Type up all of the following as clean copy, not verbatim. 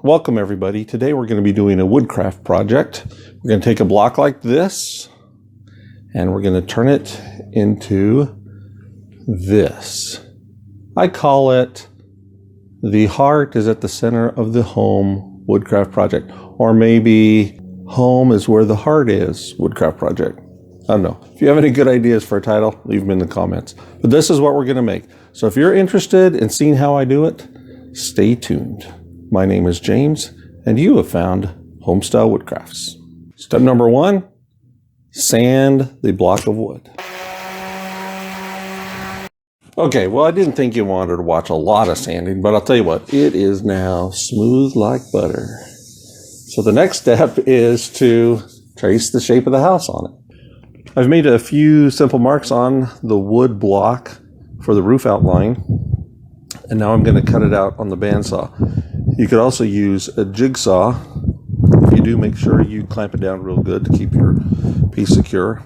Welcome everybody. Today we're going to be doing a woodcraft project. We're going to take a block like this and we're going to turn it into this. I call it the heart is at the center of the home woodcraft project, or maybe home is where the heart is woodcraft project. I don't know. If you have any good ideas for a title, leave them in the comments. But this is what we're going to make. So if you're interested in seeing how I do it, stay tuned. My name is James, and you have found Homestyle Woodcrafts. Step number 1, sand the block of wood. Okay, well, I didn't think you wanted to watch a lot of sanding, but I'll tell you what, it is now smooth like butter. So the next step is to trace the shape of the house on it. I've made a few simple marks on the wood block for the roof outline, and now I'm going to cut it out on the bandsaw. You could also use a jigsaw. If you do, make sure you clamp it down real good to keep your piece secure.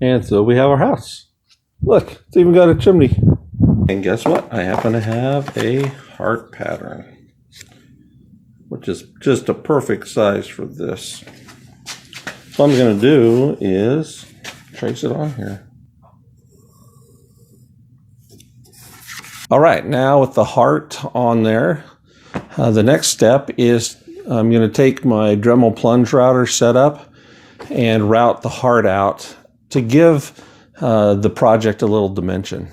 And so we have our house. Look, it's even got a chimney. And guess what? I happen to have a heart pattern, which is just a perfect size for this. What I'm going to do is trace it on here. All right, now with the heart on there, the next step is I'm going to take my Dremel Plunge router setup and route the heart out to give the project a little dimension.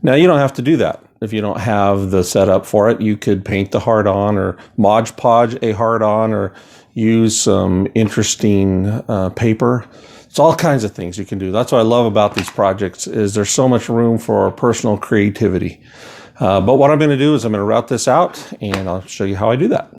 Now, you don't have to do that if you don't have the setup for it. You could paint the heart on, or Mod Podge a heart on, or use some interesting paper. It's all kinds of things you can do. That's what I love about these projects, is there's so much room for personal creativity. But what I'm going to do is I'm going to route this out, and I'll show you how I do that.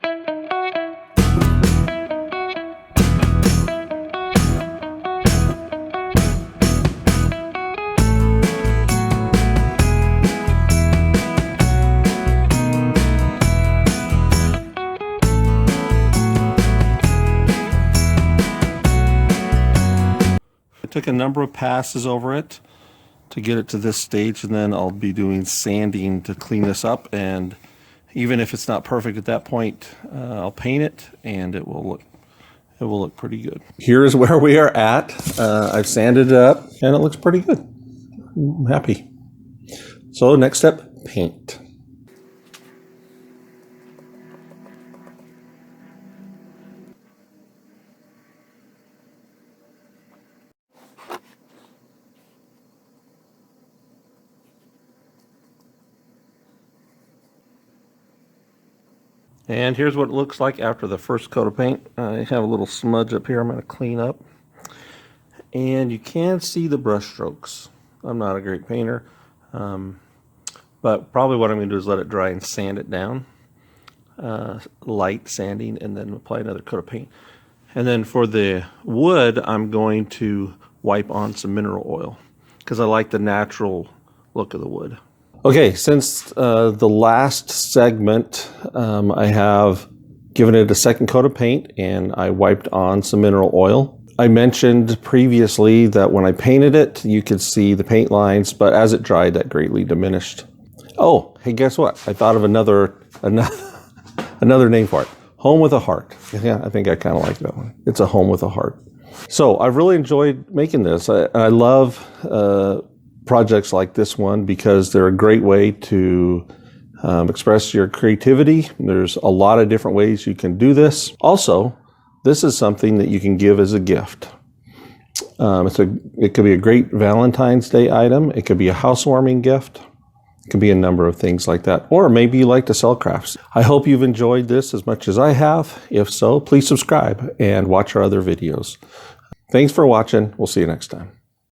Took a number of passes over it to get it to this stage, and then I'll be doing sanding to clean this up, and even if it's not perfect at that point, I'll paint it and it will look pretty good. Here's where we are at. I've sanded it up and it looks pretty good. I'm happy. So next step, paint. And here's what it looks like after the first coat of paint. I have a little smudge up here I'm going to clean up. And you can see the brush strokes. I'm not a great painter, but probably what I'm going to do is let it dry and sand it down. Light sanding, and then apply another coat of paint. And then for the wood, I'm going to wipe on some mineral oil because I like the natural look of the wood. Okay, since the last segment, I have given it a second coat of paint and I wiped on some mineral oil. I mentioned previously that when I painted it, you could see the paint lines, but as it dried, that greatly diminished. Oh, hey, guess what? I thought of another name for it. Home with a heart. Yeah, I think I kind of like that one. It's a home with a heart. So I've really enjoyed making this. I love projects like this one because they're a great way to express your creativity. There's a lot of different ways you can do this. Also, this is something that you can give as a gift. It could be a great Valentine's Day item. It could be a housewarming gift. It could be a number of things like that. Or maybe you like to sell crafts. I hope you've enjoyed this as much as I have. If so, please subscribe and watch our other videos. Thanks for watching. We'll see you next time.